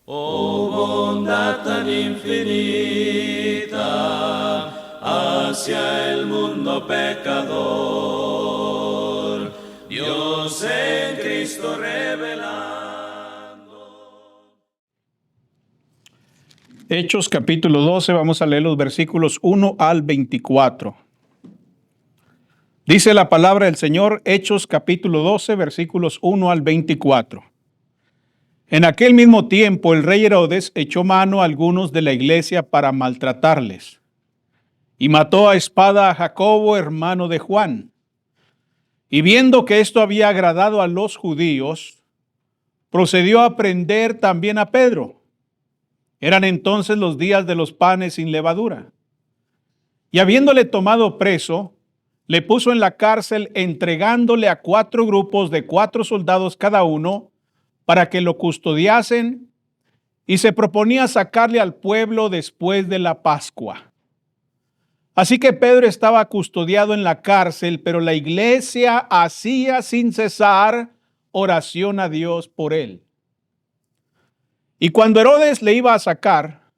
Oh bondad tan infinita hacia el mundo pecador, Dios en Cristo revelando. Hechos capítulo 12, vamos a leer los versículos 1 al 24. Dice la palabra del Señor, Hechos capítulo 12, versículos 1 al 24. En aquel mismo tiempo el rey Herodes echó mano a algunos de la iglesia para maltratarles y mató a espada a Jacobo, hermano de Juan. Y viendo que esto había agradado a los judíos, procedió a prender también a Pedro. Eran entonces los días de los panes sin levadura. Y habiéndole tomado preso, le puso en la cárcel, entregándole a 4 grupos de 4 soldados cada uno, para que lo custodiasen, y se proponía sacarle al pueblo después de la Pascua. Así que Pedro estaba custodiado en la cárcel, pero la iglesia hacía sin cesar oración a Dios por él. Y cuando Herodes le iba a sacar,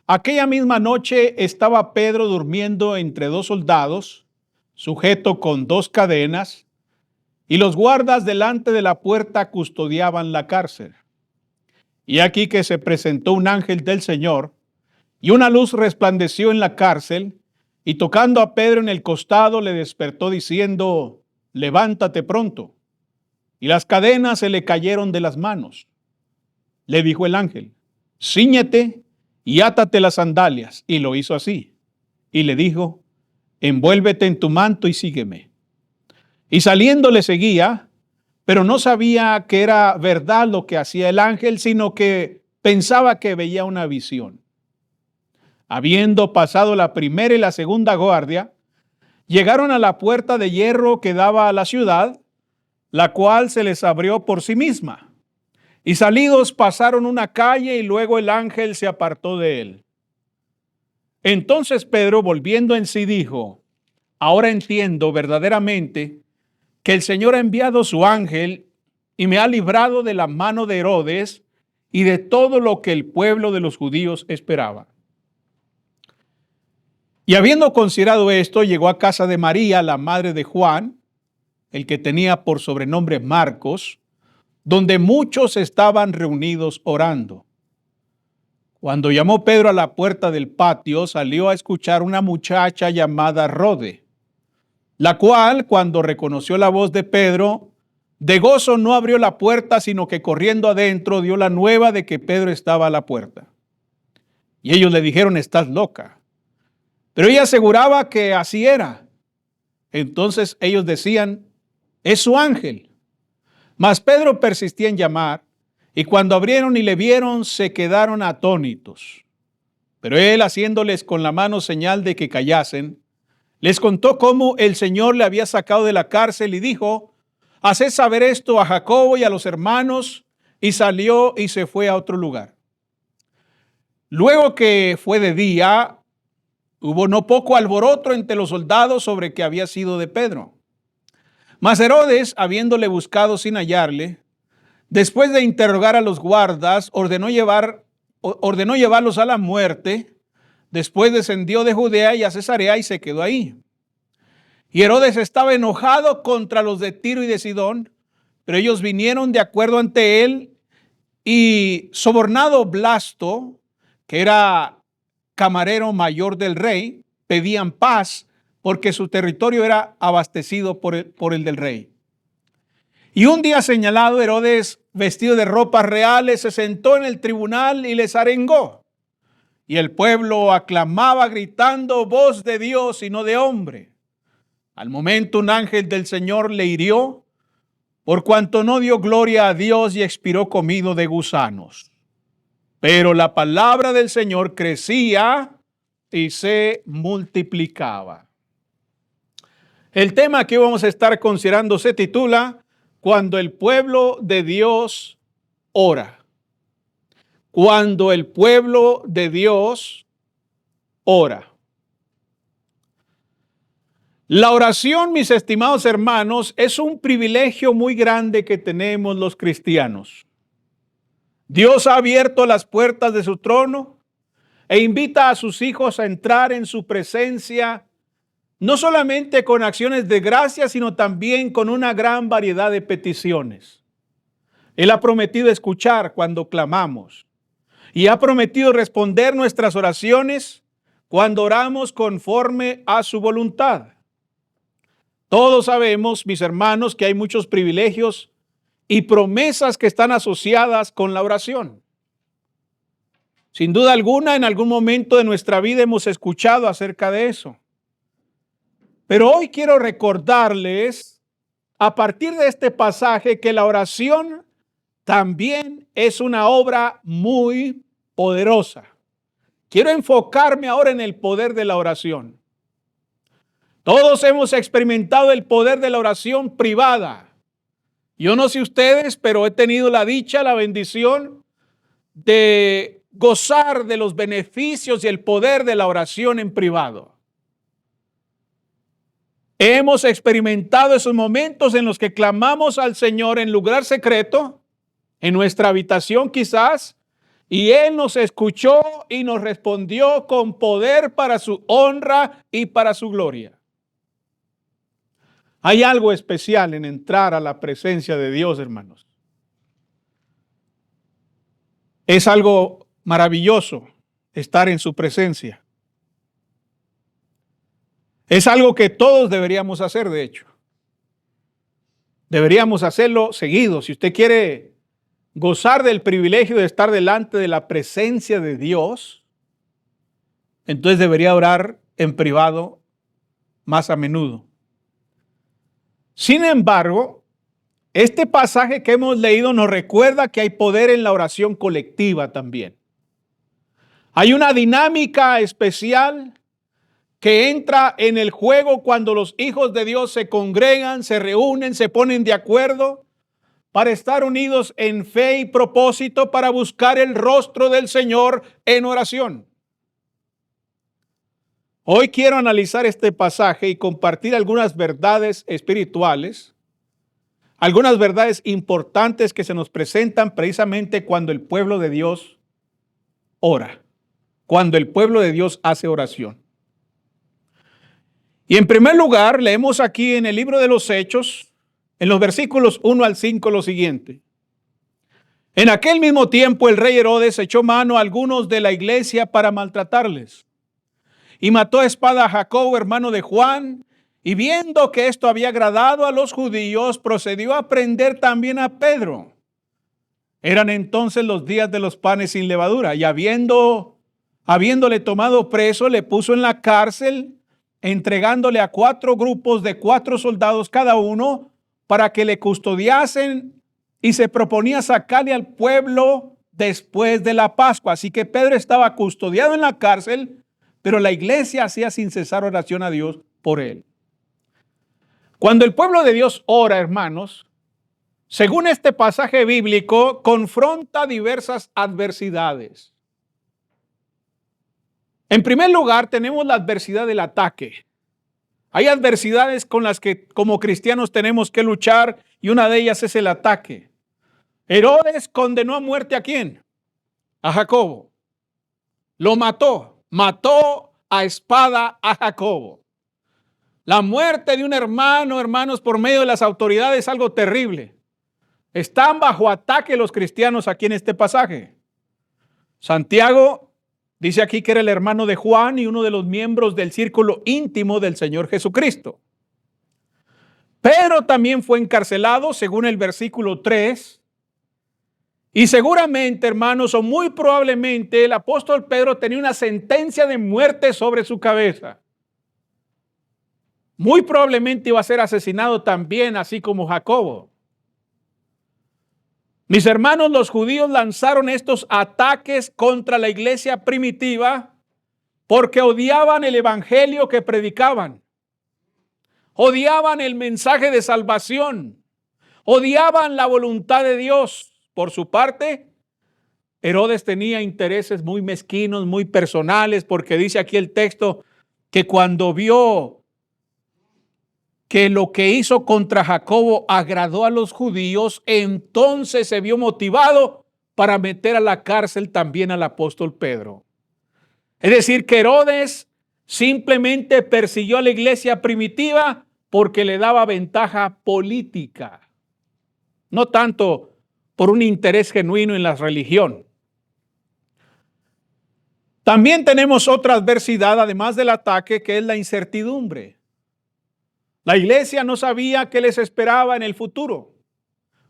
aquella misma noche estaba Pedro durmiendo entre 2 soldados, sujeto con 2 cadenas, y los guardas delante de la puerta custodiaban la cárcel. Y aquí que se presentó un ángel del Señor, y una luz resplandeció en la cárcel, y tocando a Pedro en el costado le despertó diciendo: levántate pronto. Y las cadenas se le cayeron de las manos. Le dijo el ángel: cíñete y átate las sandalias. Y lo hizo así. Y le dijo: envuélvete en tu manto y sígueme. Y saliendo le seguía, pero no sabía que era verdad lo que hacía el ángel, sino que pensaba que veía una visión. Habiendo pasado la primera y la segunda guardia, llegaron a la puerta de hierro que daba a la ciudad, la cual se les abrió por sí misma. Y salidos pasaron una calle y luego el ángel se apartó de él. Entonces Pedro, volviendo en sí, dijo: ahora entiendo verdaderamente que el Señor ha enviado su ángel y me ha librado de la mano de Herodes y de todo lo que el pueblo de los judíos esperaba. Y habiendo considerado esto, llegó a casa de María, la madre de Juan, el que tenía por sobrenombre Marcos, donde muchos estaban reunidos orando. Cuando llamó Pedro a la puerta del patio, salió a escuchar una muchacha llamada Rode, la cual, cuando reconoció la voz de Pedro, de gozo no abrió la puerta, sino que corriendo adentro dio la nueva de que Pedro estaba a la puerta. Y ellos le dijeron: estás loca. Pero ella aseguraba que así era. Entonces ellos decían: es su ángel. Mas Pedro persistía en llamar, y cuando abrieron y le vieron, se quedaron atónitos. Pero él, haciéndoles con la mano señal de que callasen, les contó cómo el Señor le había sacado de la cárcel y dijo: haced saber esto a Jacobo y a los hermanos, y salió y se fue a otro lugar. Luego que fue de día, hubo no poco alboroto entre los soldados sobre que había sido de Pedro. Mas Herodes, habiéndole buscado sin hallarle, después de interrogar a los guardas, ordenó llevarlos a la muerte. Después descendió de Judea y a Cesarea y se quedó ahí. Y Herodes estaba enojado contra los de Tiro y de Sidón, pero ellos vinieron de acuerdo ante él, y sobornado Blasto, que era camarero mayor del rey, pedían paz porque su territorio era abastecido por el del rey. Y un día señalado, Herodes, vestido de ropas reales, se sentó en el tribunal y les arengó. Y el pueblo aclamaba gritando: voz de Dios y no de hombre. Al momento un ángel del Señor le hirió, por cuanto no dio gloria a Dios, y expiró comido de gusanos. Pero la palabra del Señor crecía y se multiplicaba. El tema que vamos a estar considerando se titula: cuando el pueblo de Dios ora. Cuando el pueblo de Dios ora. La oración, mis estimados hermanos, es un privilegio muy grande que tenemos los cristianos. Dios ha abierto las puertas de su trono e invita a sus hijos a entrar en su presencia, no solamente con acciones de gracia, sino también con una gran variedad de peticiones. Él ha prometido escuchar cuando clamamos y ha prometido responder nuestras oraciones cuando oramos conforme a su voluntad. Todos sabemos, mis hermanos, que hay muchos privilegios y promesas que están asociadas con la oración. Sin duda alguna, en algún momento de nuestra vida hemos escuchado acerca de eso. Pero hoy quiero recordarles, a partir de este pasaje, que la oración también es una obra muy poderosa. Quiero enfocarme ahora en el poder de la oración. Todos hemos experimentado el poder de la oración privada. Yo no sé ustedes, pero he tenido la dicha, la bendición de gozar de los beneficios y el poder de la oración en privado. Hemos experimentado esos momentos en los que clamamos al Señor en lugar secreto, en nuestra habitación quizás, y Él nos escuchó y nos respondió con poder para su honra y para su gloria. Hay algo especial en entrar a la presencia de Dios, hermanos. Es algo maravilloso estar en su presencia. Es algo que todos deberíamos hacer, de hecho. Deberíamos hacerlo seguido. Si usted quiere gozar del privilegio de estar delante de la presencia de Dios, entonces debería orar en privado más a menudo. Sin embargo, este pasaje que hemos leído nos recuerda que hay poder en la oración colectiva también. Hay una dinámica especial que entra en el juego cuando los hijos de Dios se congregan, se reúnen, se ponen de acuerdo para estar unidos en fe y propósito para buscar el rostro del Señor en oración. Hoy quiero analizar este pasaje y compartir algunas verdades espirituales, algunas verdades importantes que se nos presentan precisamente cuando el pueblo de Dios ora, cuando el pueblo de Dios hace oración. Y en primer lugar, leemos aquí en el libro de los Hechos, en los versículos 1 al 5, lo siguiente. En aquel mismo tiempo el rey Herodes echó mano a algunos de la iglesia para maltratarles. Y mató a espada a Jacobo, hermano de Juan, y viendo que esto había agradado a los judíos, procedió a prender también a Pedro. Eran entonces los días de los panes sin levadura, y habiéndole tomado preso, le puso en la cárcel, entregándole a 4 grupos de 4 soldados cada uno, para que le custodiasen, y se proponía sacarle al pueblo después de la Pascua. Así que Pedro estaba custodiado en la cárcel, pero la iglesia hacía sin cesar oración a Dios por él. Cuando el pueblo de Dios ora, hermanos, según este pasaje bíblico, confronta diversas adversidades. En primer lugar, tenemos la adversidad del ataque. Hay adversidades con las que como cristianos tenemos que luchar y una de ellas es el ataque. Herodes condenó a muerte ¿a quién? A Jacobo. Lo mató a espada a Jacobo. La muerte de un hermano, hermanos, por medio de las autoridades es algo terrible. Están bajo ataque los cristianos aquí en este pasaje. Santiago dice aquí que era el hermano de Juan y uno de los miembros del círculo íntimo del Señor Jesucristo. Pedro también fue encarcelado, según el versículo 3. Y seguramente, hermanos, o muy probablemente, el apóstol Pedro tenía una sentencia de muerte sobre su cabeza. Muy probablemente iba a ser asesinado también, así como Jacobo. Mis hermanos, los judíos lanzaron estos ataques contra la iglesia primitiva porque odiaban el evangelio que predicaban. Odiaban el mensaje de salvación. Odiaban la voluntad de Dios. Por su parte, Herodes tenía intereses muy mezquinos, muy personales, porque dice aquí el texto que cuando vio que lo que hizo contra Jacobo agradó a los judíos, entonces se vio motivado para meter a la cárcel también al apóstol Pedro. Es decir, que Herodes simplemente persiguió a la iglesia primitiva porque le daba ventaja política, no tanto por un interés genuino en la religión. También tenemos otra adversidad, además del ataque, que es la incertidumbre. La iglesia no sabía qué les esperaba en el futuro.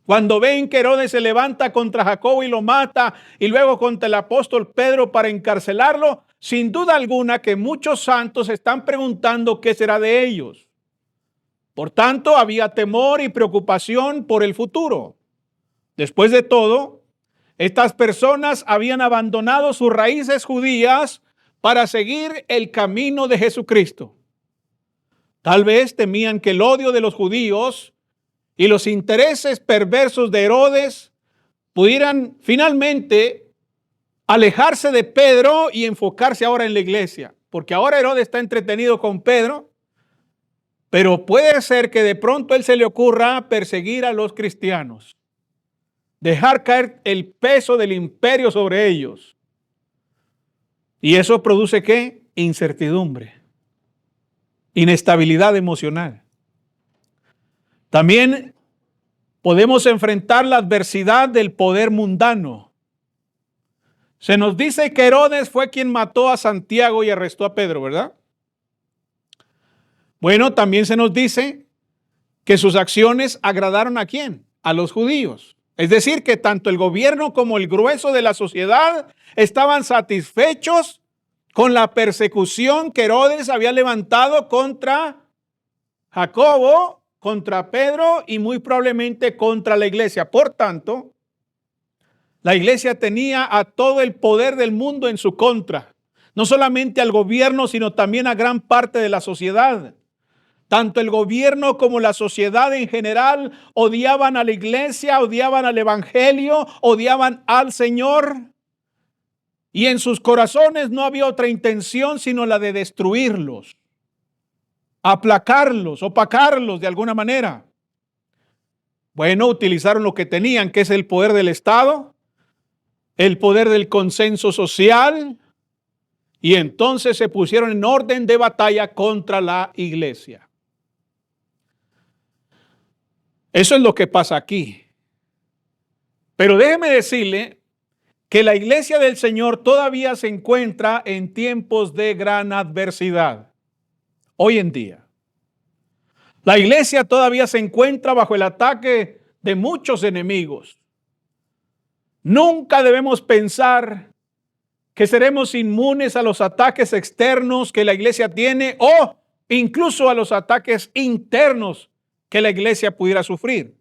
Cuando ven que Herodes se levanta contra Jacobo y lo mata, y luego contra el apóstol Pedro para encarcelarlo, sin duda alguna que muchos santos están preguntando qué será de ellos. Por tanto, había temor y preocupación por el futuro. Después de todo, estas personas habían abandonado sus raíces judías para seguir el camino de Jesucristo. Tal vez temían que el odio de los judíos y los intereses perversos de Herodes pudieran finalmente alejarse de Pedro y enfocarse ahora en la iglesia. Porque ahora Herodes está entretenido con Pedro, pero puede ser que de pronto él se le ocurra perseguir a los cristianos, dejar caer el peso del imperio sobre ellos. ¿Y eso produce qué? Incertidumbre, inestabilidad emocional. También podemos enfrentar la adversidad del poder mundano. Se nos dice que Herodes fue quien mató a Santiago y arrestó a Pedro, ¿verdad? Bueno, también se nos dice que sus acciones agradaron ¿a quién? A los judíos. Es decir, que tanto el gobierno como el grueso de la sociedad estaban satisfechos con la persecución que Herodes había levantado contra Jacobo, contra Pedro y muy probablemente contra la iglesia. Por tanto, la iglesia tenía a todo el poder del mundo en su contra. No solamente al gobierno, sino también a gran parte de la sociedad. Tanto el gobierno como la sociedad en general odiaban a la iglesia, odiaban al evangelio, odiaban al Señor. Y en sus corazones no había otra intención sino la de destruirlos, aplacarlos, opacarlos de alguna manera. Bueno, utilizaron lo que tenían, que es el poder del Estado, el poder del consenso social, y entonces se pusieron en orden de batalla contra la iglesia. Eso es lo que pasa aquí. Pero déjeme decirle que la iglesia del Señor todavía se encuentra en tiempos de gran adversidad. Hoy en día, la iglesia todavía se encuentra bajo el ataque de muchos enemigos. Nunca debemos pensar que seremos inmunes a los ataques externos que la iglesia tiene o incluso a los ataques internos que la iglesia pudiera sufrir.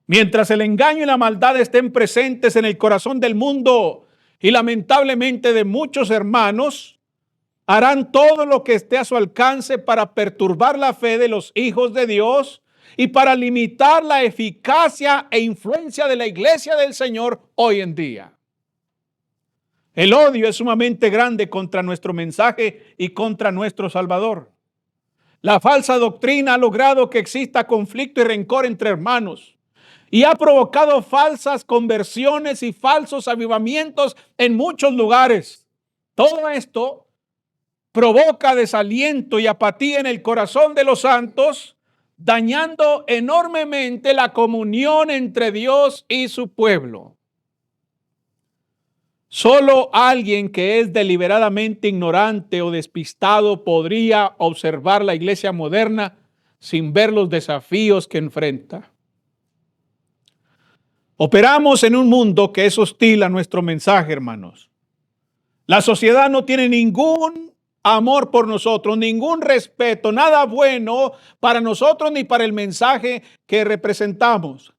Mientras el engaño y la maldad estén presentes en el corazón del mundo y lamentablemente de muchos hermanos, harán todo lo que esté a su alcance para perturbar la fe de los hijos de Dios y para limitar la eficacia e influencia de la iglesia del Señor hoy en día. El odio es sumamente grande contra nuestro mensaje y contra nuestro Salvador. La falsa doctrina ha logrado que exista conflicto y rencor entre hermanos y ha provocado falsas conversiones y falsos avivamientos en muchos lugares. Todo esto provoca desaliento y apatía en el corazón de los santos, dañando enormemente la comunión entre Dios y su pueblo. Solo alguien que es deliberadamente ignorante o despistado podría observar la iglesia moderna sin ver los desafíos que enfrenta. Operamos en un mundo que es hostil a nuestro mensaje, hermanos. La sociedad no tiene ningún amor por nosotros, ningún respeto, nada bueno para nosotros ni para el mensaje que representamos.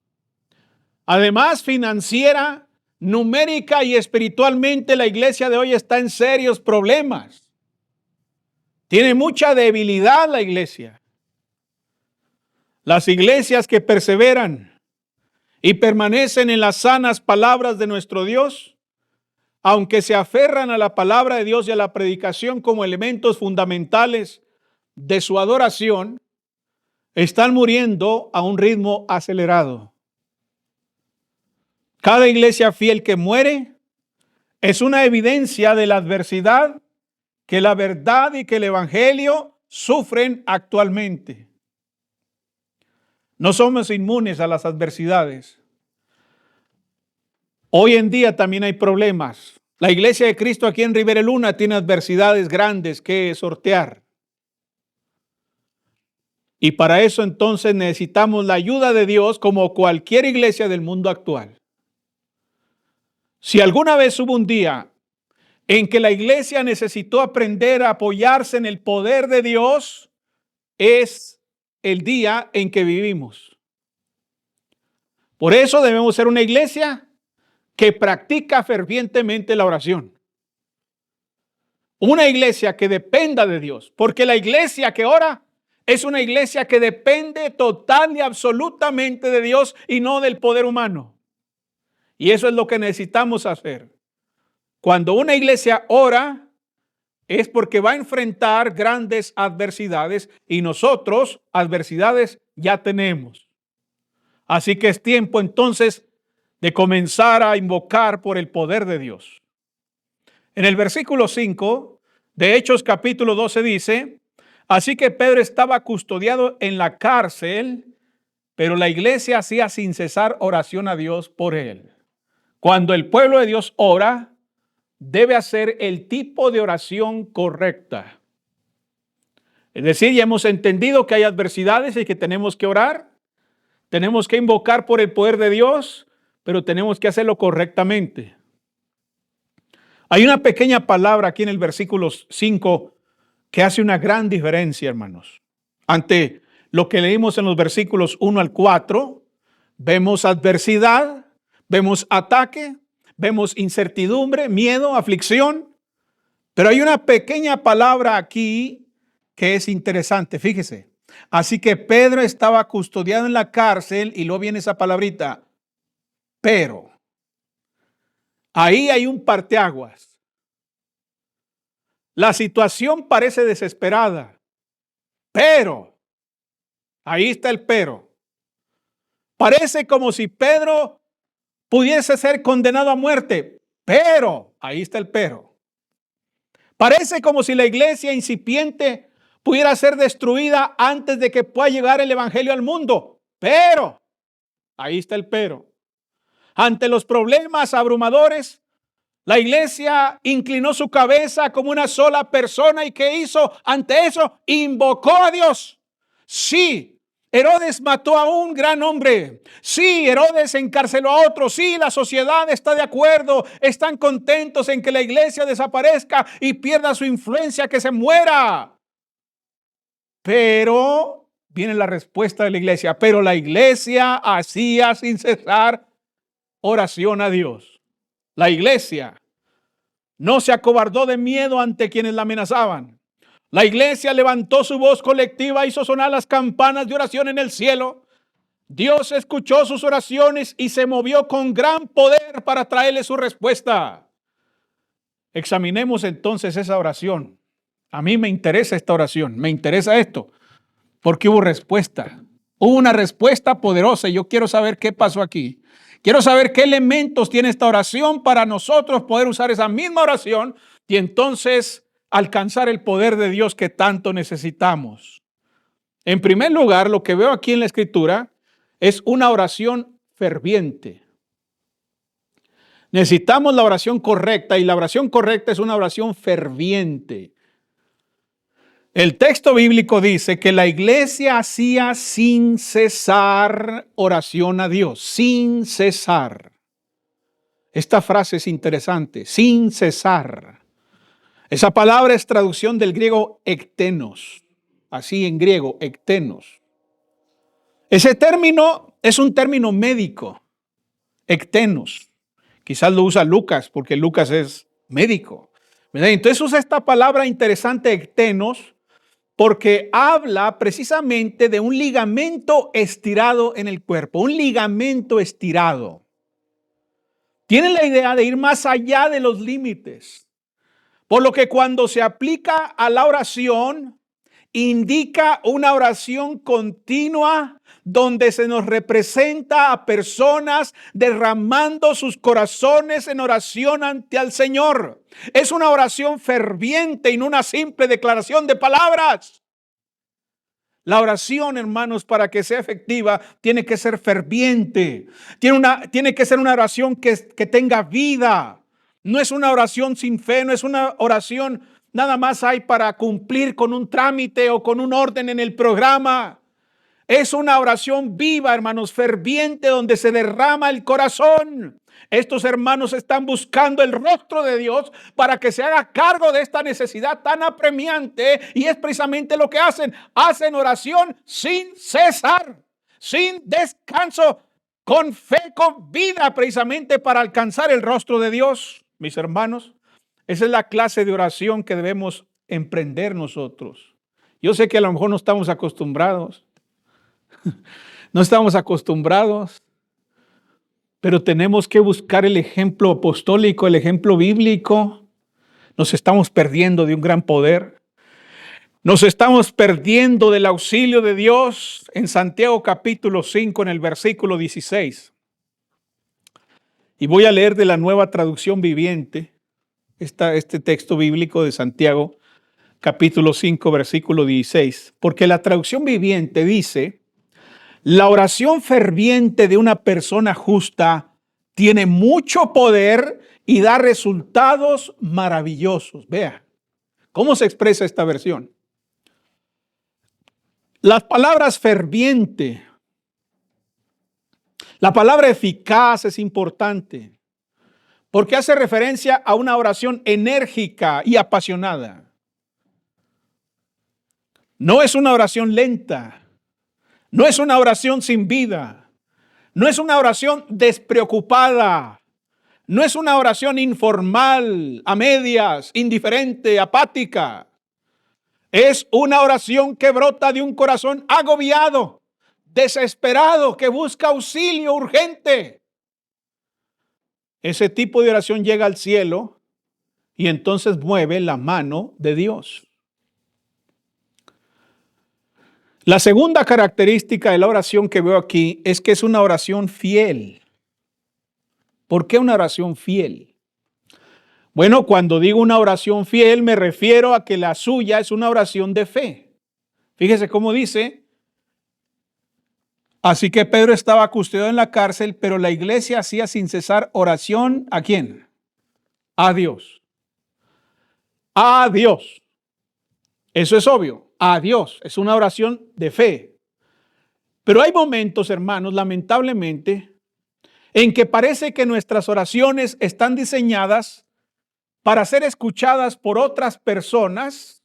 Además, financiera, numérica y espiritualmente, la iglesia de hoy está en serios problemas. Tiene mucha debilidad la iglesia. Las iglesias que perseveran y permanecen en las sanas palabras de nuestro Dios, aunque se aferran a la palabra de Dios y a la predicación como elementos fundamentales de su adoración, están muriendo a un ritmo acelerado. Cada iglesia fiel que muere es una evidencia de la adversidad que la verdad y que el evangelio sufren actualmente. No somos inmunes a las adversidades. Hoy en día también hay problemas. La iglesia de Cristo aquí en Rivera Luna tiene adversidades grandes que sortear. Y para eso entonces necesitamos la ayuda de Dios como cualquier iglesia del mundo actual. Si alguna vez hubo un día en que la iglesia necesitó aprender a apoyarse en el poder de Dios, es el día en que vivimos. Por eso debemos ser una iglesia que practica fervientemente la oración. Una iglesia que dependa de Dios, porque la iglesia que ora es una iglesia que depende total y absolutamente de Dios y no del poder humano. Y eso es lo que necesitamos hacer. Cuando una iglesia ora, es porque va a enfrentar grandes adversidades y nosotros adversidades ya tenemos. Así que es tiempo entonces de comenzar a invocar por el poder de Dios. En el versículo 5 de Hechos capítulo 12 dice: así que Pedro estaba custodiado en la cárcel, pero la iglesia hacía sin cesar oración a Dios por él. Cuando el pueblo de Dios ora, debe hacer el tipo de oración correcta. Es decir, ya hemos entendido que hay adversidades y que tenemos que orar, tenemos que invocar por el poder de Dios, pero tenemos que hacerlo correctamente. Hay una pequeña palabra aquí en el versículo 5 que hace una gran diferencia, hermanos. Ante lo que leímos en los versículos 1 al 4, vemos adversidad, vemos ataque, vemos incertidumbre, miedo, aflicción. Pero hay una pequeña palabra aquí que es interesante, fíjese. Así que Pedro estaba custodiado en la cárcel y luego viene esa palabrita, pero. Ahí hay un parteaguas. La situación parece desesperada, pero, ahí está el pero. Parece como si Pedro pudiese ser condenado a muerte, pero, ahí está el pero. Parece como si la iglesia incipiente pudiera ser destruida antes de que pueda llegar el evangelio al mundo, pero, ahí está el pero. Ante los problemas abrumadores, la iglesia inclinó su cabeza como una sola persona. ¿Y qué hizo ante eso? Invocó a Dios. Sí, Herodes mató a un gran hombre. Sí, Herodes encarceló a otro. Sí, la sociedad está de acuerdo. Están contentos en que la iglesia desaparezca y pierda su influencia, que se muera. Pero viene la respuesta de la iglesia. Pero la iglesia hacía sin cesar oración a Dios. La iglesia no se acobardó de miedo ante quienes la amenazaban. La iglesia levantó su voz colectiva, hizo sonar las campanas de oración en el cielo. Dios escuchó sus oraciones y se movió con gran poder para traerle su respuesta. Examinemos entonces esa oración. A mí me interesa esta oración, me interesa esto, porque hubo respuesta. Hubo una respuesta poderosa y yo quiero saber qué pasó aquí. Quiero saber qué elementos tiene esta oración para nosotros poder usar esa misma oración y entonces alcanzar el poder de Dios que tanto necesitamos. En primer lugar, lo que veo aquí en la Escritura es una oración ferviente. Necesitamos la oración correcta y la oración correcta es una oración ferviente. El texto bíblico dice que la iglesia hacía sin cesar oración a Dios, sin cesar. Esta frase es interesante, sin cesar. Esa palabra es traducción del griego ektenos, así en griego, ektenos. Ese término es un término médico, ektenos. Quizás lo usa Lucas porque Lucas es médico, ¿verdad? Entonces usa esta palabra interesante, ektenos, porque habla precisamente de un ligamento estirado en el cuerpo, un ligamento estirado. Tiene la idea de ir más allá de los límites. Por lo que cuando se aplica a la oración, indica una oración continua donde se nos representa a personas derramando sus corazones en oración ante el Señor. Es una oración ferviente y no una simple declaración de palabras. La oración, hermanos, para que sea efectiva, tiene que ser ferviente. Tiene que ser una oración que tenga vida. No es una oración sin fe, no es una oración nada más hay para cumplir con un trámite o con un orden en el programa. Es una oración viva, hermanos, ferviente, donde se derrama el corazón. Estos hermanos están buscando el rostro de Dios para que se haga cargo de esta necesidad tan apremiante, y es precisamente lo que hacen. Hacen oración sin cesar, sin descanso, con fe, con vida, precisamente para alcanzar el rostro de Dios. Mis hermanos, esa es la clase de oración que debemos emprender nosotros. Yo sé que a lo mejor no estamos acostumbrados. No estamos acostumbrados, pero tenemos que buscar el ejemplo apostólico, el ejemplo bíblico. Nos estamos perdiendo de un gran poder. Nos estamos perdiendo del auxilio de Dios en Santiago capítulo 5 en el versículo 16. Y voy a leer de la Nueva Traducción Viviente este texto bíblico de Santiago capítulo 5 versículo 16. Porque la traducción viviente dice: la oración ferviente de una persona justa tiene mucho poder y da resultados maravillosos. Vea cómo se expresa esta versión. Las palabras ferviente, la palabra eficaz es importante porque hace referencia a una oración enérgica y apasionada. No es una oración lenta. No es una oración sin vida. No es una oración despreocupada. No es una oración informal, a medias, indiferente, apática. Es una oración que brota de un corazón agobiado, desesperado, que busca auxilio urgente. Ese tipo de oración llega al cielo y entonces mueve la mano de Dios. La segunda característica de la oración que veo aquí es que es una oración fiel. ¿Por qué una oración fiel? Bueno, cuando digo una oración fiel me refiero a que la suya es una oración de fe. Fíjese cómo dice: así que Pedro estaba custodiado en la cárcel, pero la iglesia hacía sin cesar oración. ¿A quién? A Dios. A Dios. Eso es obvio. A Dios. Es una oración de fe. Pero hay momentos, hermanos, lamentablemente, en que parece que nuestras oraciones están diseñadas para ser escuchadas por otras personas,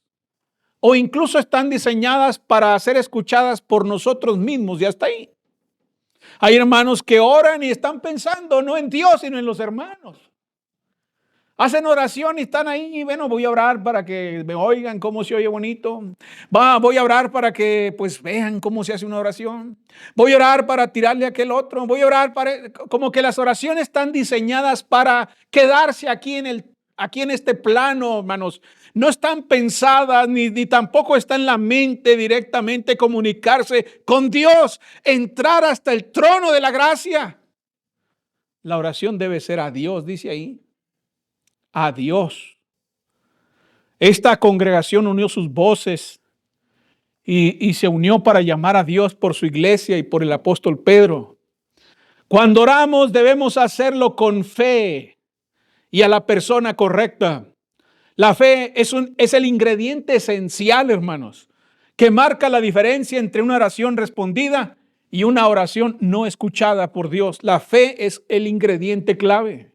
o incluso están diseñadas para ser escuchadas por nosotros mismos, y hasta ahí. Hay hermanos que oran y están pensando no en Dios, sino en los hermanos. Hacen oración y están ahí, y bueno, voy a orar para que me oigan cómo se oye bonito. Voy a orar para que pues vean cómo se hace una oración. Voy a orar para tirarle a aquel otro. Voy a orar para... Como que las oraciones están diseñadas para quedarse aquí en este plano, hermanos. No están pensadas ni tampoco está en la mente directamente comunicarse con Dios, entrar hasta el trono de la gracia. La oración debe ser a Dios, dice ahí. A Dios. Esta congregación unió sus voces y se unió para llamar a Dios por su iglesia y por el apóstol Pedro. Cuando oramos debemos hacerlo con fe y a la persona correcta. La fe es el ingrediente esencial, hermanos, que marca la diferencia entre una oración respondida y una oración no escuchada por Dios. La fe es el ingrediente clave.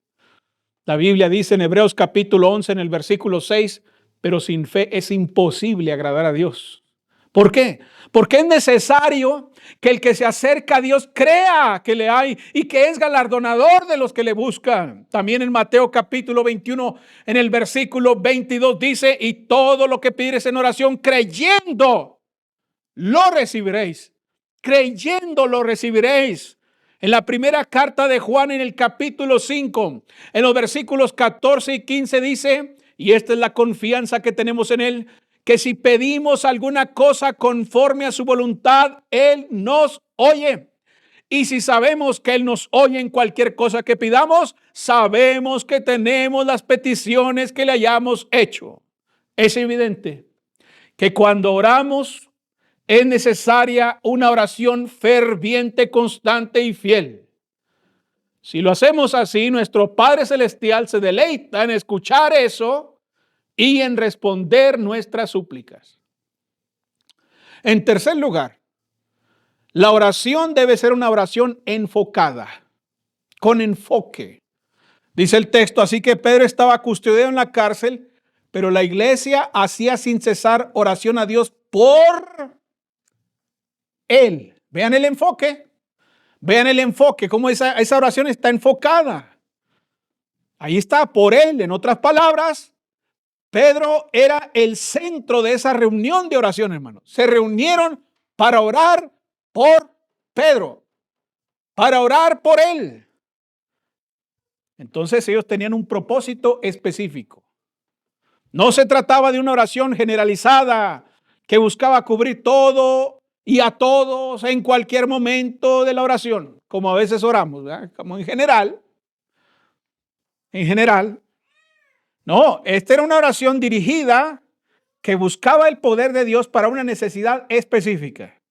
La Biblia dice en Hebreos capítulo 11 en el versículo 6, pero sin fe es imposible agradar a Dios. ¿Por qué? Porque es necesario que el que se acerca a Dios crea que le hay y que es galardonador de los que le buscan. También en Mateo capítulo 21 en el versículo 22 dice: y todo lo que pidieres en oración creyendo lo recibiréis. Creyendo lo recibiréis. En la primera carta de Juan en el capítulo 5, en los versículos 14 y 15 dice: y esta es la confianza que tenemos en Él, que si pedimos alguna cosa conforme a su voluntad, Él nos oye. Y si sabemos que Él nos oye en cualquier cosa que pidamos, sabemos que tenemos las peticiones que le hayamos hecho. Es evidente que cuando oramos es necesaria una oración ferviente, constante y fiel. Si lo hacemos así, nuestro Padre Celestial se deleita en escuchar eso y en responder nuestras súplicas. En tercer lugar, la oración debe ser una oración enfocada, con enfoque. Dice el texto, así que Pedro estaba custodiado en la cárcel, pero la iglesia hacía sin cesar oración a Dios por él. Vean el enfoque. Vean el enfoque, cómo esa oración está enfocada. Ahí está, por él. En otras palabras, Pedro era el centro de esa reunión de oración, hermanos. Se reunieron para orar por Pedro, para orar por él. Entonces ellos tenían un propósito específico. No se trataba de una oración generalizada que buscaba cubrir todo y a todos en cualquier momento de la oración, como a veces oramos, ¿verdad? Como en general. En general. No, esta era una oración dirigida que buscaba el poder de Dios para una necesidad específica.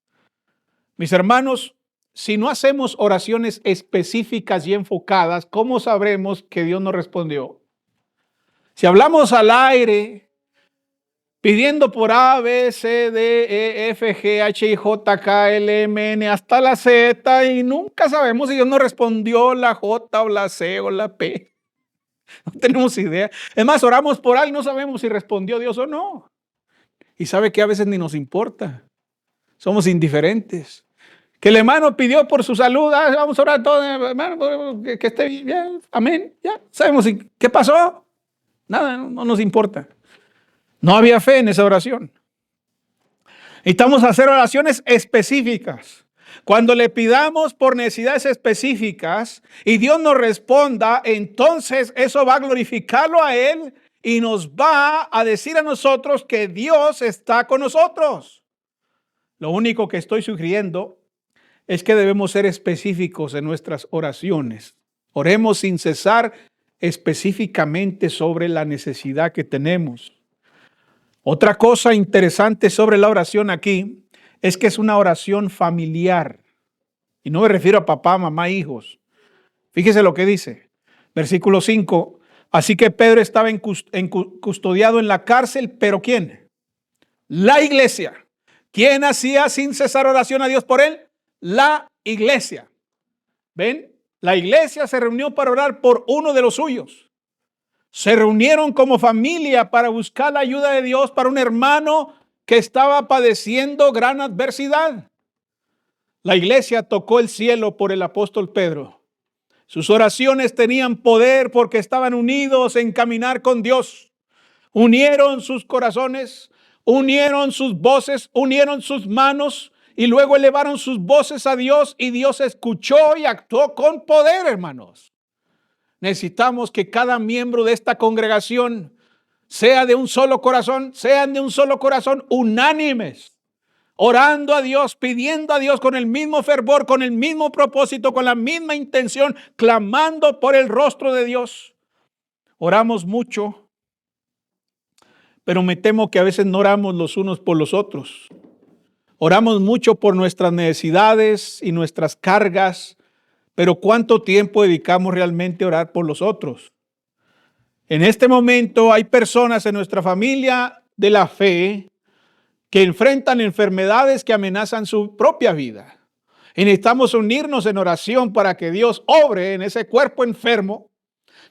Mis hermanos, si no hacemos oraciones específicas y enfocadas, ¿cómo sabremos que Dios nos respondió? Si hablamos al aire, pidiendo por A, B, C, D, E, F, G, H, I, J, K, L, M, N, hasta la Z, y nunca sabemos si Dios nos respondió la J o la C o la P. No tenemos idea. Es más, oramos por algo y no sabemos si respondió Dios o no. Y sabe que a veces ni nos importa. Somos indiferentes. Que el hermano pidió por su salud, vamos a orar todo, hermano, que esté bien, amén, ya. Sabemos qué pasó. Nada, no nos importa. No había fe en esa oración. Necesitamos hacer oraciones específicas. Cuando le pidamos por necesidades específicas y Dios nos responda, entonces eso va a glorificarlo a Él y nos va a decir a nosotros que Dios está con nosotros. Lo único que estoy sugiriendo es que debemos ser específicos en nuestras oraciones. Oremos sin cesar específicamente sobre la necesidad que tenemos. Otra cosa interesante sobre la oración aquí es que es una oración familiar. Y no me refiero a papá, mamá, hijos. Fíjese lo que dice. Versículo 5. Así que Pedro estaba custodiado en la cárcel, pero ¿quién? La iglesia. ¿Quién hacía sin cesar oración a Dios por él? La iglesia. ¿Ven? La iglesia se reunió para orar por uno de los suyos. Se reunieron como familia para buscar la ayuda de Dios para un hermano que estaba padeciendo gran adversidad. La iglesia tocó el cielo por el apóstol Pedro. Sus oraciones tenían poder porque estaban unidos en caminar con Dios. Unieron sus corazones, unieron sus voces, unieron sus manos y luego elevaron sus voces a Dios y Dios escuchó y actuó con poder, hermanos. Necesitamos que cada miembro de esta congregación sean de un solo corazón, unánimes, orando a Dios, pidiendo a Dios con el mismo fervor, con el mismo propósito, con la misma intención, clamando por el rostro de Dios. Oramos mucho, pero me temo que a veces no oramos los unos por los otros. Oramos mucho por nuestras necesidades y nuestras cargas, pero ¿cuánto tiempo dedicamos realmente a orar por los otros? En este momento hay personas en nuestra familia de la fe que enfrentan enfermedades que amenazan su propia vida. Y necesitamos unirnos en oración para que Dios obre en ese cuerpo enfermo.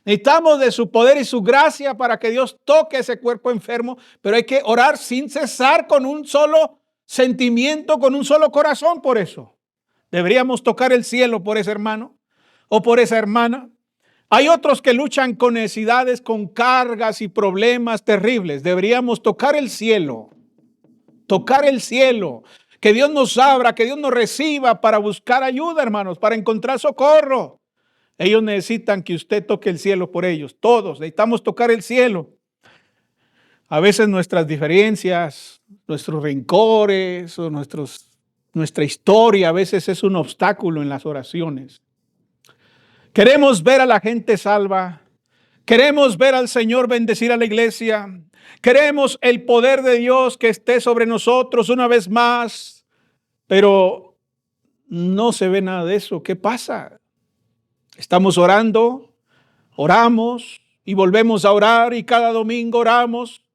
Necesitamos de su poder y su gracia para que Dios toque ese cuerpo enfermo, pero hay que orar sin cesar con un solo sentimiento, con un solo corazón por eso. Deberíamos tocar el cielo por ese hermano o por esa hermana. Hay otros que luchan con necesidades, con cargas y problemas terribles. Deberíamos tocar el cielo. Tocar el cielo. Que Dios nos abra, que Dios nos reciba para buscar ayuda, hermanos, para encontrar socorro. Ellos necesitan que usted toque el cielo por ellos. Todos necesitamos tocar el cielo. A veces nuestras diferencias, nuestros rencores o nuestra historia a veces es un obstáculo en las oraciones. Queremos ver a la gente salva. Queremos ver al Señor bendecir a la iglesia. Queremos el poder de Dios que esté sobre nosotros una vez más. Pero no se ve nada de eso. ¿Qué pasa? Estamos orando, oramos y volvemos a orar y cada domingo oramos.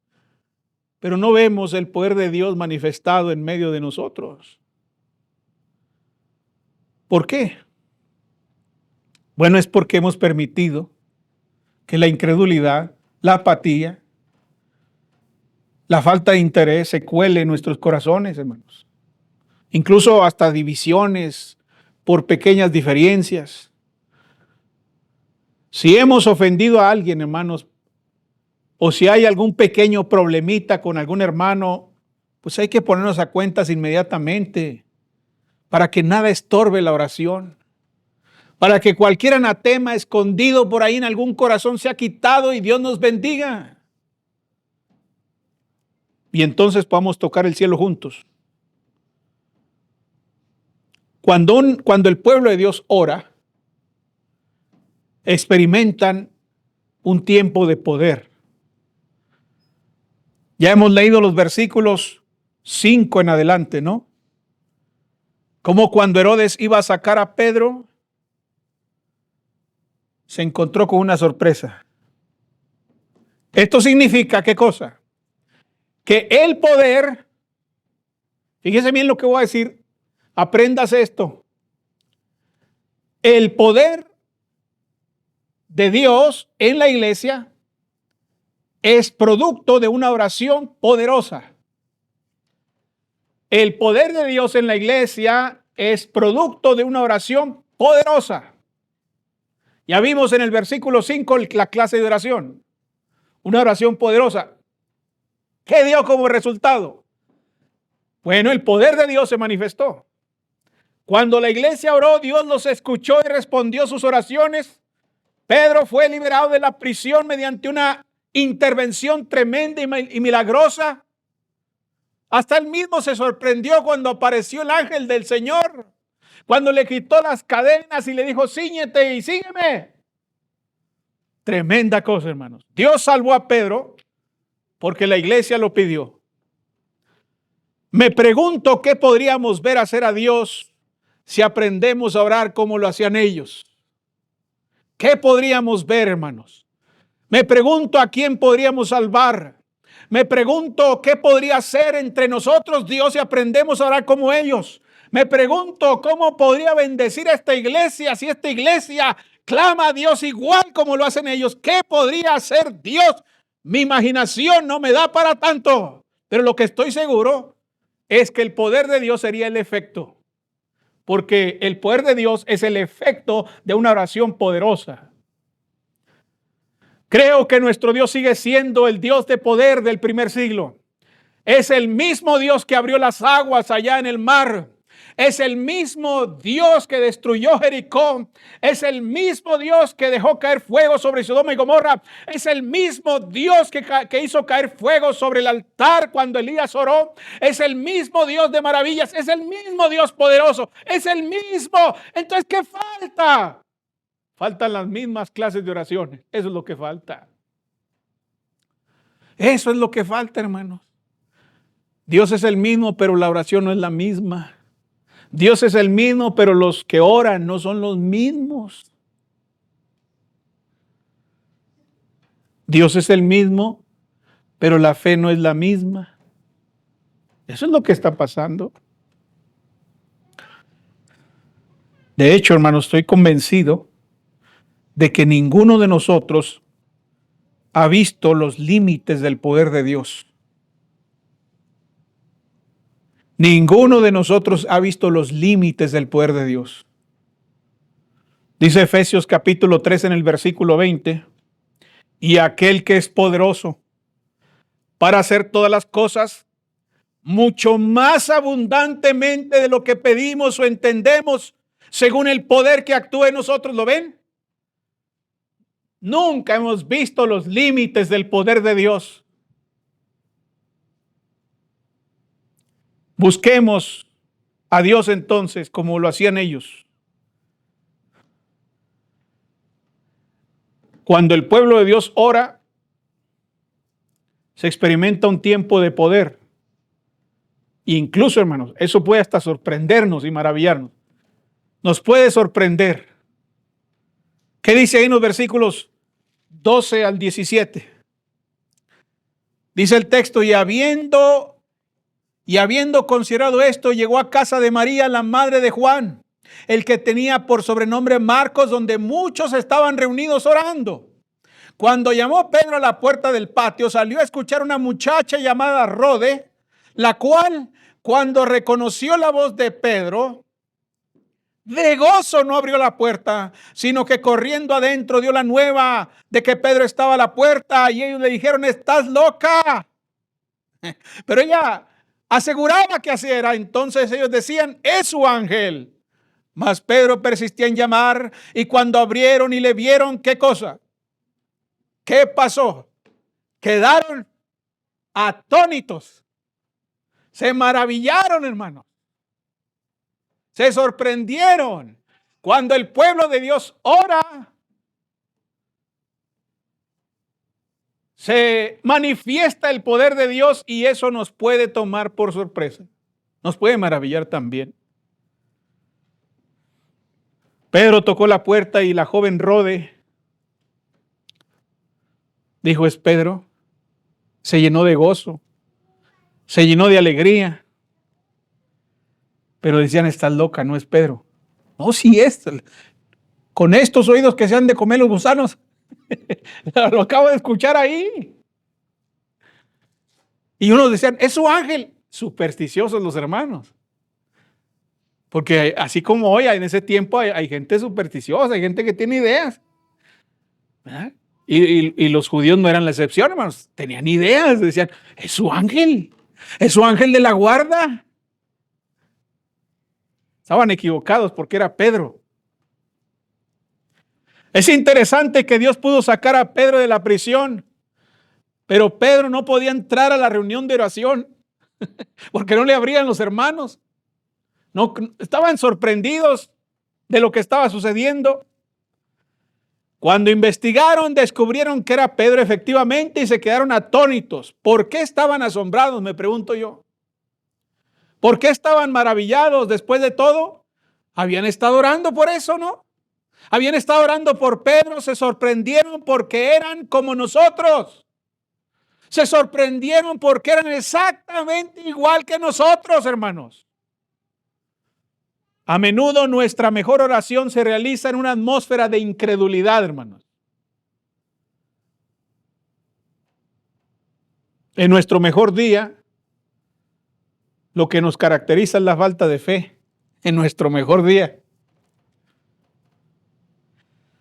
Pero no vemos el poder de Dios manifestado en medio de nosotros. ¿Por qué? Bueno, es porque hemos permitido que la incredulidad, la apatía, la falta de interés se cuele en nuestros corazones, hermanos. Incluso hasta divisiones por pequeñas diferencias. Si hemos ofendido a alguien, hermanos, o si hay algún pequeño problemita con algún hermano, pues hay que ponernos a cuentas inmediatamente para que nada estorbe la oración, para que cualquier anatema escondido por ahí en algún corazón sea quitado y Dios nos bendiga. Y entonces podamos tocar el cielo juntos. Cuando el pueblo de Dios ora, experimentan un tiempo de poder. Ya hemos leído los versículos 5 en adelante, ¿no? Como cuando Herodes iba a sacar a Pedro, se encontró con una sorpresa. Esto significa, ¿qué cosa? Que el poder, fíjese bien lo que voy a decir, apréndase esto. El poder de Dios en la iglesia es producto de una oración poderosa. El poder de Dios en la iglesia es producto de una oración poderosa. Ya vimos en el versículo 5 la clase de oración. Una oración poderosa. ¿Qué dio como resultado? Bueno, el poder de Dios se manifestó. Cuando la iglesia oró, Dios los escuchó y respondió sus oraciones. Pedro fue liberado de la prisión mediante una intervención tremenda y milagrosa. Hasta él mismo se sorprendió cuando apareció el ángel del Señor, cuando le quitó las cadenas y le dijo, cíñete y sígueme. Tremenda cosa, hermanos. Dios salvó a Pedro porque la iglesia lo pidió. Me pregunto qué podríamos ver hacer a Dios si aprendemos a orar como lo hacían ellos. ¿Qué podríamos ver, hermanos? Me pregunto a quién podríamos salvar. Me pregunto qué podría hacer entre nosotros Dios si aprendemos a orar como ellos. Me pregunto cómo podría bendecir a esta iglesia si esta iglesia clama a Dios igual como lo hacen ellos. ¿Qué podría hacer Dios? Mi imaginación no me da para tanto. Pero lo que estoy seguro es que el poder de Dios sería el efecto. Porque el poder de Dios es el efecto de una oración poderosa. Creo que nuestro Dios sigue siendo el Dios de poder del primer siglo. Es el mismo Dios que abrió las aguas allá en el mar. Es el mismo Dios que destruyó Jericó. Es el mismo Dios que dejó caer fuego sobre Sodoma y Gomorra. Es el mismo Dios que hizo caer fuego sobre el altar cuando Elías oró. Es el mismo Dios de maravillas. Es el mismo Dios poderoso. Es el mismo. Entonces, ¿qué falta? Faltan las mismas clases de oraciones. Eso es lo que falta. Eso es lo que falta, hermanos. Dios es el mismo, pero la oración no es la misma. Dios es el mismo, pero los que oran no son los mismos. Dios es el mismo, pero la fe no es la misma. Eso es lo que está pasando. De hecho, hermanos, estoy convencido de que ninguno de nosotros ha visto los límites del poder de Dios. Ninguno de nosotros ha visto los límites del poder de Dios. Dice Efesios capítulo 3 en el versículo 20, y aquel que es poderoso para hacer todas las cosas mucho más abundantemente de lo que pedimos o entendemos, según el poder que actúa en nosotros. ¿Lo ven? Nunca hemos visto los límites del poder de Dios. Busquemos a Dios entonces como lo hacían ellos. Cuando el pueblo de Dios ora, se experimenta un tiempo de poder. Incluso, hermanos, eso puede hasta sorprendernos y maravillarnos. Nos puede sorprender. ¿Qué dice ahí en los versículos 12 al 17? Dice el texto, y habiendo considerado esto, llegó a casa de María, la madre de Juan, el que tenía por sobrenombre Marcos, donde muchos estaban reunidos orando. Cuando llamó Pedro a la puerta del patio, salió a escuchar una muchacha llamada Rode, la cual, cuando reconoció la voz de Pedro, de gozo no abrió la puerta, sino que corriendo adentro dio la nueva de que Pedro estaba a la puerta, y ellos le dijeron, estás loca. Pero ella aseguraba que así era. Entonces ellos decían, es su ángel. Mas Pedro persistía en llamar, y cuando abrieron y le vieron, ¿qué cosa? ¿Qué pasó? Quedaron atónitos. Se maravillaron, hermanos. Se sorprendieron. Cuando el pueblo de Dios ora, se manifiesta el poder de Dios, y eso nos puede tomar por sorpresa. Nos puede maravillar también. Pedro tocó la puerta y la joven Rode dijo, es Pedro. Se llenó de gozo, se llenó de alegría. Pero decían, estás loca, no es Pedro. No, sí es. Con estos oídos que se han de comer los gusanos. Lo acabo de escuchar ahí. Y unos decían, es su ángel. Supersticiosos los hermanos. Porque así como hoy, en ese tiempo, hay gente supersticiosa, hay gente que tiene ideas. ¿Verdad? Y los judíos no eran la excepción, hermanos. Tenían ideas. Decían, es su ángel. Es su ángel de la guarda. Estaban equivocados porque era Pedro. Es interesante que Dios pudo sacar a Pedro de la prisión, pero Pedro no podía entrar a la reunión de oración porque no le abrían los hermanos. No, estaban sorprendidos de lo que estaba sucediendo. Cuando investigaron, descubrieron que era Pedro efectivamente y se quedaron atónitos. ¿Por qué estaban asombrados? Me pregunto yo. ¿Por qué estaban maravillados después de todo? Habían estado orando por eso, ¿no? Habían estado orando por Pedro, se sorprendieron porque eran como nosotros. Se sorprendieron porque eran exactamente igual que nosotros, hermanos. A menudo nuestra mejor oración se realiza en una atmósfera de incredulidad, hermanos. En nuestro mejor día, lo que nos caracteriza es la falta de fe. En nuestro mejor día.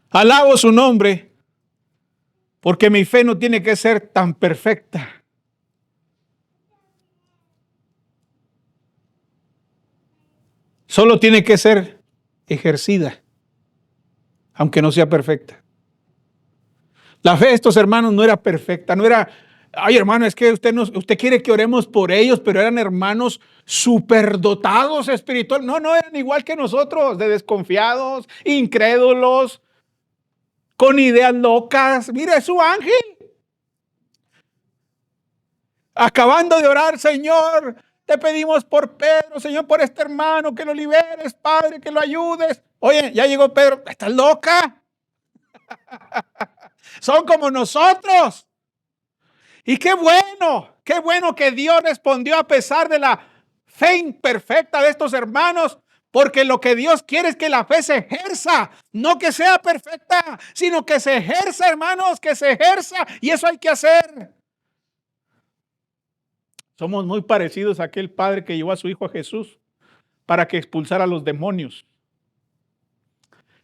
Alabo su nombre, porque mi fe no tiene que ser tan perfecta. Solo tiene que ser ejercida, aunque no sea perfecta. La fe de estos hermanos no era perfecta, no era, ay hermano, es que usted quiere que oremos por ellos, pero eran hermanos superdotados espiritual. No, eran igual que nosotros, de desconfiados, incrédulos, con ideas locas. Mira, es su ángel. Acabando de orar, Señor, te pedimos por Pedro, Señor, por este hermano, que lo liberes, Padre, que lo ayudes. Oye, ya llegó Pedro. ¿Estás loca? Son como nosotros. Y qué bueno que Dios respondió a pesar de la fe imperfecta de estos hermanos. Porque lo que Dios quiere es que la fe se ejerza, no que sea perfecta, sino que se ejerza, hermanos, que se ejerza, y eso hay que hacer. Somos muy parecidos a aquel padre que llevó a su hijo a Jesús para que expulsara a los demonios.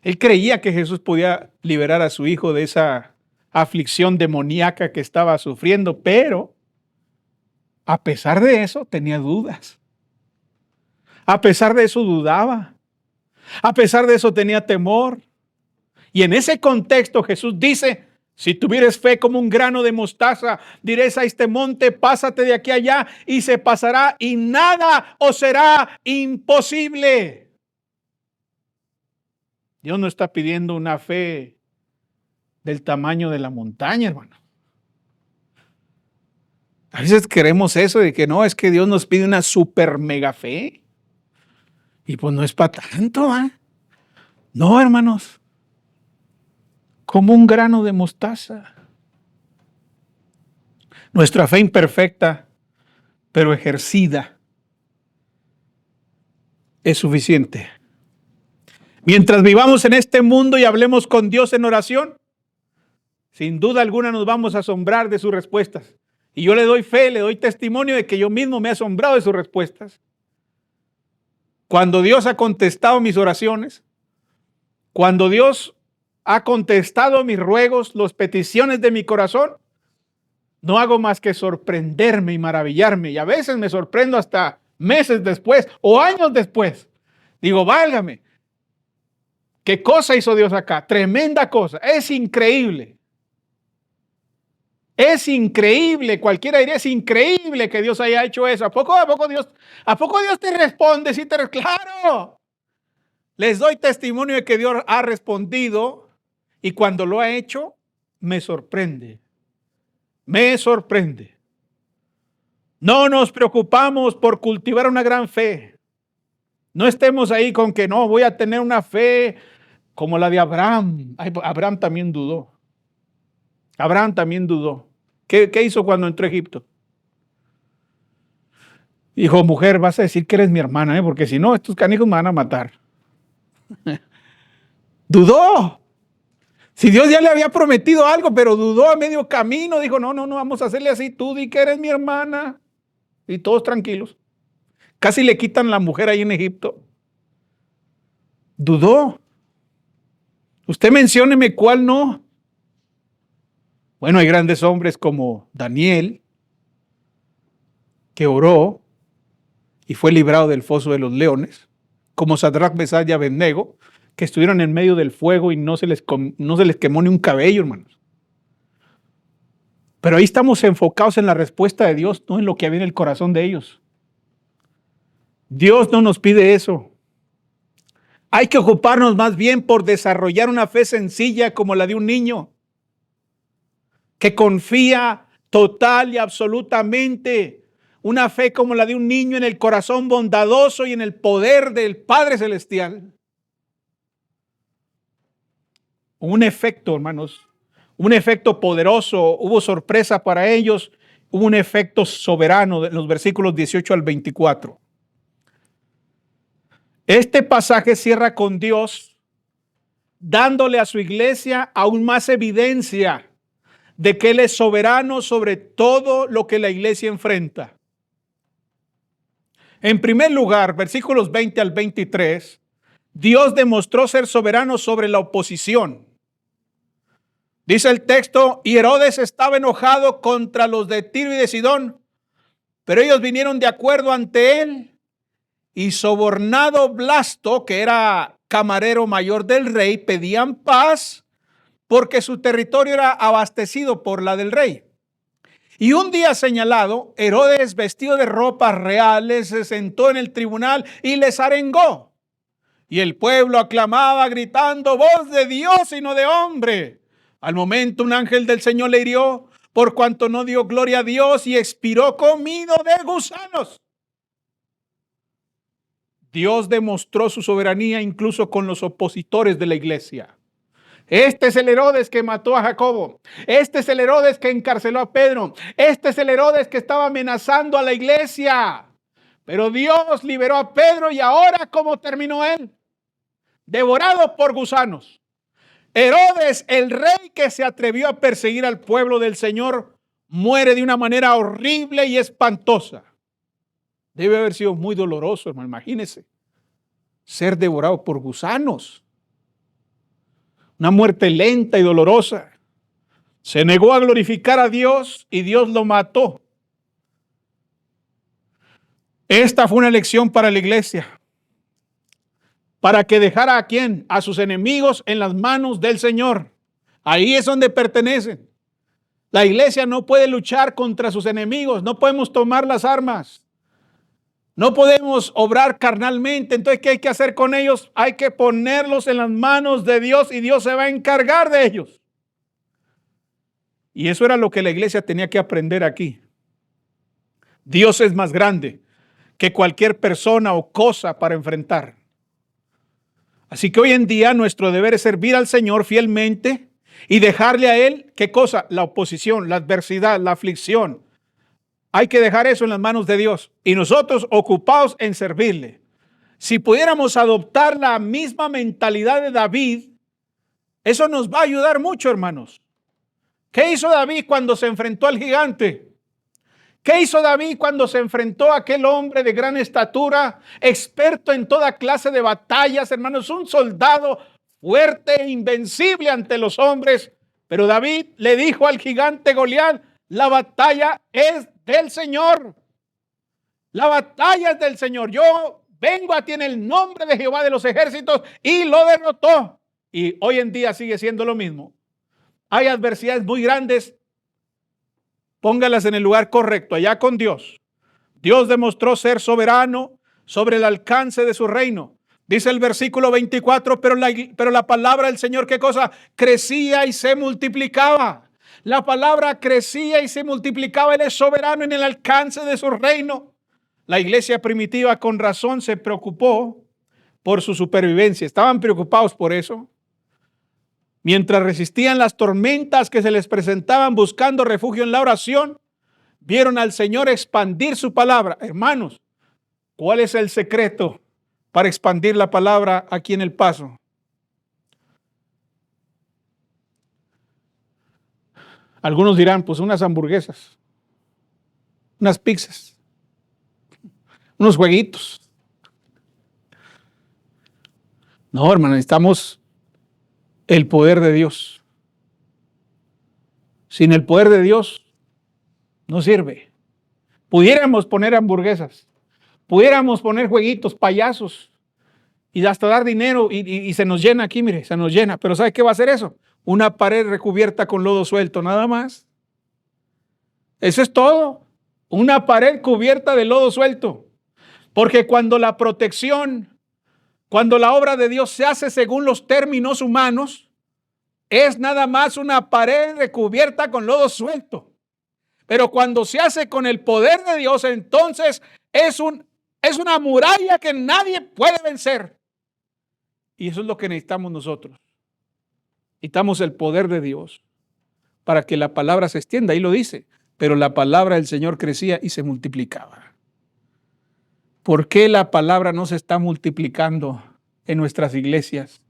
Él creía que Jesús podía liberar a su hijo de esa aflicción demoníaca que estaba sufriendo, pero a pesar de eso tenía dudas. A pesar de eso dudaba. A pesar de eso tenía temor. Y en ese contexto Jesús dice, Si tuvieres fe como un grano de mostaza, diréis a este monte, pásate de aquí a allá, y se pasará, y nada os será imposible. Dios no está pidiendo una fe del tamaño de la montaña, hermano. A veces queremos eso de que no, es que Dios nos pide una super mega fe. Y pues no es para tanto, ¿eh? No, hermanos. Como un grano de mostaza. Nuestra fe imperfecta, pero ejercida, es suficiente. Mientras vivamos en este mundo y hablemos con Dios en oración, sin duda alguna nos vamos a asombrar de sus respuestas. Y yo le doy fe, le doy testimonio de que yo mismo me he asombrado de sus respuestas. Cuando Dios ha contestado mis oraciones, cuando Dios ha contestado mis ruegos, las peticiones de mi corazón, no hago más que sorprenderme y maravillarme. Y a veces me sorprendo hasta meses después o años después. Digo, válgame, ¿qué cosa hizo Dios acá? Tremenda cosa, es increíble. Es increíble, cualquiera diría, es increíble que Dios haya hecho eso. ¿A poco Dios te responde? Sí, claro. Les doy testimonio de que Dios ha respondido y cuando lo ha hecho, me sorprende. Me sorprende. No nos preocupamos por cultivar una gran fe. No estemos ahí con que no, voy a tener una fe como la de Abraham. Ay, Abraham también dudó. ¿Qué hizo cuando entró a Egipto? Dijo, mujer, vas a decir que eres mi hermana, porque si no, estos canijos me van a matar. Dudó. Si Dios ya le había prometido algo, pero dudó a medio camino, dijo, no, vamos a hacerle así, tú di que eres mi hermana. Y todos tranquilos. Casi le quitan la mujer ahí en Egipto. Dudó. Usted mencióneme cuál no. Bueno, hay grandes hombres como Daniel, que oró y fue librado del foso de los leones, como Sadrach, Mesach y Abednego, que estuvieron en medio del fuego y no se les quemó ni un cabello, hermanos. Pero ahí estamos enfocados en la respuesta de Dios, no en lo que había en el corazón de ellos. Dios no nos pide eso. Hay que ocuparnos más bien por desarrollar una fe sencilla como la de un niño, que confía total y absolutamente, una fe como la de un niño en el corazón bondadoso y en el poder del Padre Celestial. Un efecto, hermanos, un efecto poderoso, hubo sorpresa para ellos, hubo un efecto soberano en los versículos 18 al 24. Este pasaje cierra con Dios dándole a su iglesia aún más evidencia de que Él es soberano sobre todo lo que la iglesia enfrenta. En primer lugar, versículos 20 al 23, Dios demostró ser soberano sobre la oposición. Dice el texto, y Herodes estaba enojado contra los de Tiro y de Sidón, pero ellos vinieron de acuerdo ante él, y sobornado Blasto, que era camarero mayor del rey, pedían paz porque su territorio era abastecido por la del rey. Y un día señalado, Herodes, vestido de ropas reales, se sentó en el tribunal y les arengó. Y el pueblo aclamaba gritando, voz de Dios y no de hombre. Al momento un ángel del Señor le hirió, por cuanto no dio gloria a Dios y expiró comido de gusanos. Dios demostró su soberanía incluso con los opositores de la iglesia. Este es el Herodes que mató a Jacobo. Este es el Herodes que encarceló a Pedro. Este es el Herodes que estaba amenazando a la iglesia. Pero Dios liberó a Pedro y ahora, ¿cómo terminó él? Devorado por gusanos. Herodes, el rey que se atrevió a perseguir al pueblo del Señor, muere de una manera horrible y espantosa. Debe haber sido muy doloroso, hermano. Imagínese ser devorado por gusanos. Una muerte lenta y dolorosa. Se negó a glorificar a Dios y Dios lo mató. Esta fue una lección para la iglesia. Para que dejara a quién? A sus enemigos en las manos del Señor. Ahí es donde pertenecen. La iglesia no puede luchar contra sus enemigos, no podemos tomar las armas, no podemos obrar carnalmente. Entonces, ¿qué hay que hacer con ellos? Hay que ponerlos en las manos de Dios y Dios se va a encargar de ellos. Y eso era lo que la iglesia tenía que aprender aquí. Dios es más grande que cualquier persona o cosa para enfrentar. Así que hoy en día nuestro deber es servir al Señor fielmente y dejarle a Él, ¿qué cosa? La oposición, la adversidad, la aflicción. Hay que dejar eso en las manos de Dios y nosotros ocupados en servirle. Si pudiéramos adoptar la misma mentalidad de David, eso nos va a ayudar mucho, hermanos. ¿Qué hizo David cuando se enfrentó al gigante? ¿Qué hizo David cuando se enfrentó a aquel hombre de gran estatura, experto en toda clase de batallas, hermanos? Un soldado fuerte e invencible ante los hombres. Pero David le dijo al gigante Goliat: la batalla es del Señor. La batalla es del Señor. Yo vengo a ti en el nombre de Jehová de los ejércitos, y lo derrotó. Y hoy en día sigue siendo lo mismo. Hay adversidades muy grandes. Póngalas en el lugar correcto, allá con Dios. Dios demostró ser soberano sobre el alcance de su reino. Dice el versículo 24, pero la palabra del Señor, ¿qué cosa? Crecía y se multiplicaba. La palabra crecía y se multiplicaba. Él es soberano en el alcance de su reino. La iglesia primitiva con razón se preocupó por su supervivencia. Estaban preocupados por eso. Mientras resistían las tormentas que se les presentaban buscando refugio en la oración, vieron al Señor expandir su palabra. Hermanos, ¿cuál es el secreto para expandir la palabra aquí en El Paso? Algunos dirán, pues unas hamburguesas, unas pizzas, unos jueguitos. No, hermano, necesitamos el poder de Dios. Sin el poder de Dios no sirve. Pudiéramos poner hamburguesas, pudiéramos poner jueguitos, payasos y hasta dar dinero y se nos llena aquí, mire, se nos llena. Pero ¿sabe qué va a hacer eso? Una pared recubierta con lodo suelto, nada más. Eso es todo. Una pared cubierta de lodo suelto. Porque cuando la protección, cuando la obra de Dios se hace según los términos humanos, es nada más una pared recubierta con lodo suelto. Pero cuando se hace con el poder de Dios, entonces es una muralla que nadie puede vencer. Y eso es lo que necesitamos nosotros. Necesitamos el poder de Dios para que la palabra se extienda. Ahí lo dice. Pero la palabra del Señor crecía y se multiplicaba. ¿Por qué la palabra no se está multiplicando en nuestras iglesias?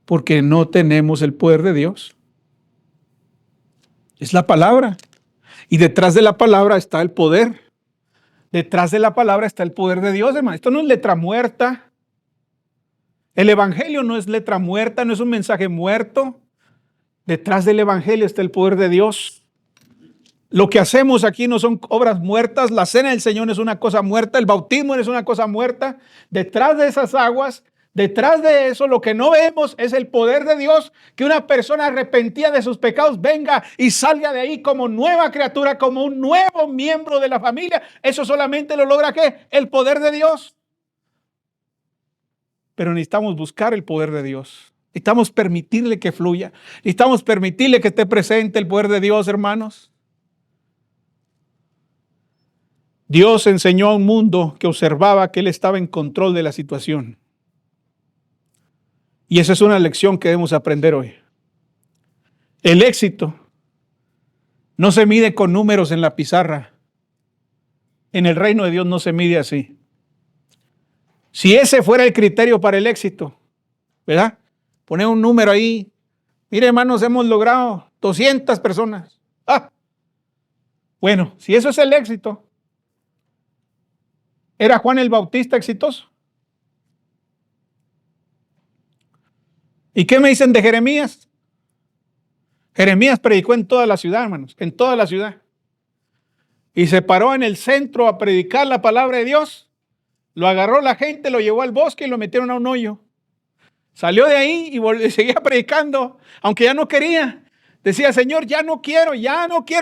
Porque no tenemos el poder de Dios. Es la palabra. Y detrás de la palabra está el poder. Detrás de la palabra está el poder de Dios, hermano. Esto no es letra muerta. El evangelio no es letra muerta, no es un mensaje muerto. Detrás del evangelio está el poder de Dios. Lo que hacemos aquí no son obras muertas. La cena del Señor es una cosa muerta. El bautismo es una cosa muerta. Detrás de esas aguas, detrás de eso, lo que no vemos es el poder de Dios, que una persona arrepentida de sus pecados venga y salga de ahí como nueva criatura, como un nuevo miembro de la familia. Eso solamente lo logra ¿qué? El poder de Dios. Pero necesitamos buscar el poder de Dios. Necesitamos permitirle que fluya. Necesitamos permitirle que esté presente el poder de Dios, hermanos. Dios enseñó a un mundo que observaba que Él estaba en control de la situación. Y esa es una lección que debemos aprender hoy. El éxito no se mide con números en la pizarra. En el reino de Dios no se mide así. Si ese fuera el criterio para el éxito, ¿verdad? Poner un número ahí. Mire, hermanos, hemos logrado 200 personas. Bueno, si eso es el éxito, ¿era Juan el Bautista exitoso? ¿Y qué me dicen de Jeremías? Jeremías predicó en toda la ciudad, hermanos, en toda la ciudad. Y se paró en el centro a predicar la palabra de Dios. Lo agarró la gente, lo llevó al bosque y lo metieron a un hoyo. Salió de ahí y seguía predicando, aunque ya no quería. Decía, Señor, ya no quiero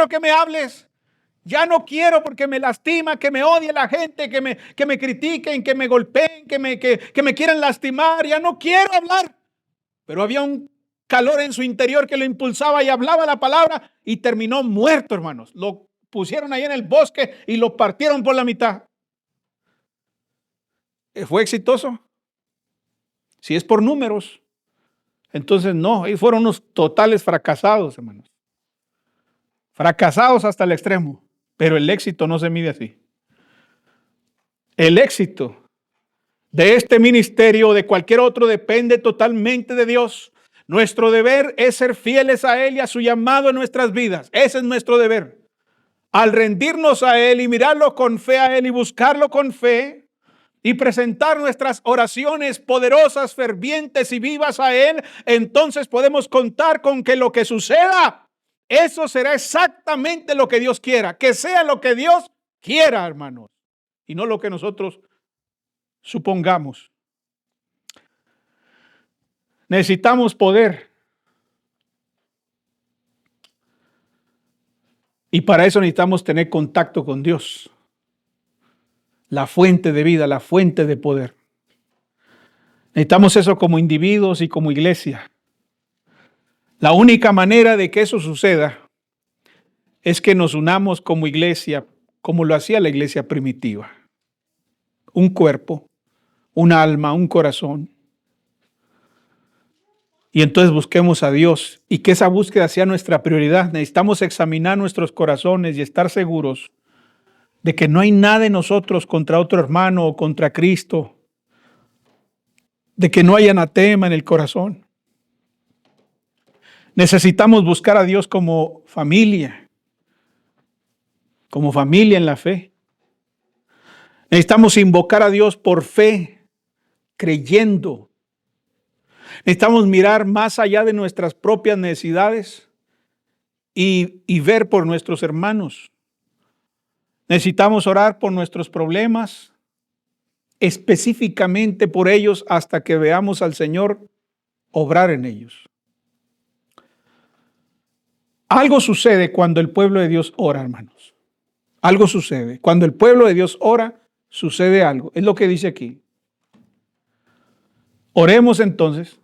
que me hables. Ya no quiero porque me lastima, que me odie la gente, que me critiquen, que me golpeen, que me quieran lastimar. Ya no quiero hablar. Pero había un calor en su interior que lo impulsaba y hablaba la palabra y terminó muerto, hermanos. Lo pusieron ahí en el bosque y lo partieron por la mitad. ¿Fue exitoso? Si es por números, entonces no, ellos fueron unos totales fracasados, hermanos. Fracasados hasta el extremo, pero el éxito no se mide así. El éxito de este ministerio o de cualquier otro depende totalmente de Dios. Nuestro deber es ser fieles a Él y a su llamado en nuestras vidas. Ese es nuestro deber. Al rendirnos a Él y mirarlo con fe a Él y buscarlo con fe, y presentar nuestras oraciones poderosas, fervientes y vivas a Él, entonces podemos contar con que lo que suceda, eso será exactamente lo que Dios quiera. Que sea lo que Dios quiera, hermanos, y no lo que nosotros supongamos. Necesitamos poder. Y para eso necesitamos tener contacto con Dios. La fuente de vida, la fuente de poder. Necesitamos eso como individuos y como iglesia. La única manera de que eso suceda es que nos unamos como iglesia, como lo hacía la iglesia primitiva. Un cuerpo, un alma, un corazón. Y entonces busquemos a Dios y que esa búsqueda sea nuestra prioridad. Necesitamos examinar nuestros corazones y estar seguros de que no hay nada en nosotros contra otro hermano o contra Cristo, de que no hay anatema en el corazón. Necesitamos buscar a Dios como familia en la fe. Necesitamos invocar a Dios por fe, creyendo. Necesitamos mirar más allá de nuestras propias necesidades y ver por nuestros hermanos. Necesitamos orar por nuestros problemas, específicamente por ellos hasta que veamos al Señor obrar en ellos. Algo sucede cuando el pueblo de Dios ora, hermanos. Algo sucede. Cuando el pueblo de Dios ora, sucede algo. Es lo que dice aquí. Oremos entonces,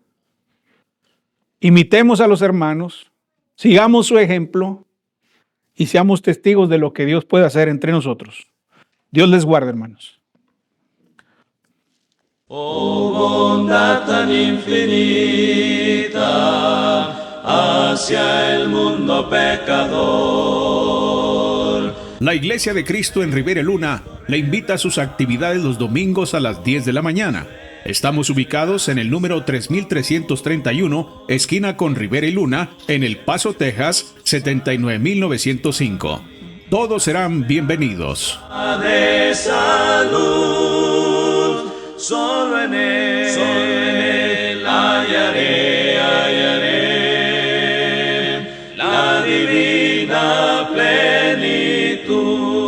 imitemos a los hermanos, sigamos su ejemplo y seamos testigos de lo que Dios puede hacer entre nosotros. Dios les guarde, hermanos. Oh, bondad tan infinita hacia el mundo pecador. La Iglesia de Cristo en Rivera Luna le invita a sus actividades los domingos a las 10 de la mañana. Estamos ubicados en el número 3331, esquina con Rivera y Luna, en El Paso, Texas, 79905. Todos serán bienvenidos. De salud, solo en él hallaré la divina plenitud.